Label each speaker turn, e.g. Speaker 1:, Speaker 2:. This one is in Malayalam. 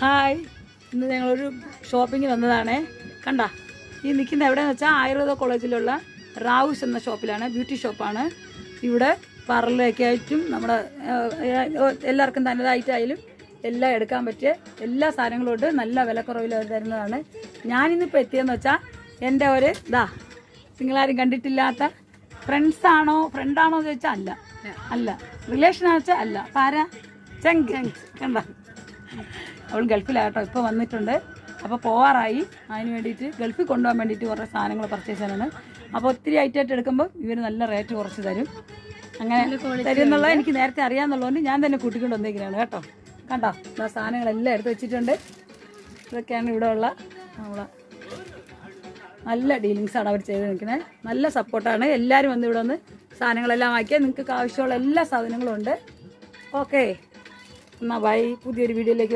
Speaker 1: ഹായ്, ഇന്ന് ഞങ്ങളൊരു ഷോപ്പിങ്ങിന് വന്നതാണേ. കണ്ട ഈ നിൽക്കുന്ന എവിടെയെന്ന് വെച്ചാൽ ആയുർവേദ കോളേജിലുള്ള റാവുസ് എന്ന ഷോപ്പിലാണ്. ബ്യൂട്ടി ഷോപ്പാണ്. ഇവിടെ പാർലറൊക്കെ ആയിട്ടും നമ്മുടെ എല്ലാവർക്കും തനതായിട്ടായാലും എല്ലാം എടുക്കാൻ പറ്റിയ എല്ലാ സാധനങ്ങളും ഉണ്ട്. നല്ല വിലക്കുറവിൽ തരുന്നതാണ്. ഞാനിന്നിപ്പോൾ എത്തിയെന്ന് വെച്ചാൽ എൻ്റെ ഒരു നിങ്ങളാരും കണ്ടിട്ടില്ലാത്ത ഫ്രണ്ടാണോ എന്ന് ചോദിച്ചാൽ അല്ല, അല്ല റിലേഷനാണെന്ന് വെച്ചാൽ അല്ല, പാരാ ചെങ്ക് കണ്ട. അവൾ ഗൾഫിലാട്ടോ, ഇപ്പോൾ വന്നിട്ടുണ്ട്. അപ്പോൾ പോവാറായി. അതിന് വേണ്ടിയിട്ട് ഗൾഫിൽ കൊണ്ടുപോകാൻ വേണ്ടിയിട്ട് കുറേ സാധനങ്ങൾ പർച്ചേസ് ചെയ്യാനാണ്. അപ്പോൾ ഒത്തിരി ഐറ്റമായിട്ട് എടുക്കുമ്പോൾ ഇവർ നല്ല റേറ്റ് കുറച്ച് തരും. അങ്ങനെ തരും എന്നുള്ളത് എനിക്ക് നേരത്തെ അറിയാമെന്നുള്ളതുകൊണ്ട് ഞാൻ തന്നെ കൂട്ടിക്കൊണ്ട് വന്നേക്കുന്നതാണ് കേട്ടോ. കണ്ടോ, ആ സാധനങ്ങളെല്ലാം എടുത്ത് വെച്ചിട്ടുണ്ട്. ഇതൊക്കെയാണ് ഇവിടെ ഉള്ള നമ്മളെ നല്ല ഡീലിങ്സാണ് അവർ ചെയ്ത് നിൽക്കുന്നത്. നല്ല സപ്പോർട്ടാണ്. എല്ലാവരും വന്ന് ഇവിടെ വന്ന് സാധനങ്ങളെല്ലാം വാങ്ങിക്കുക. നിങ്ങൾക്ക് ആവശ്യമുള്ള എല്ലാ സാധനങ്ങളും ഉണ്ട്. ഓക്കെ, എന്നാൽ ബൈ. പുതിയൊരു വീഡിയോയിലേക്ക്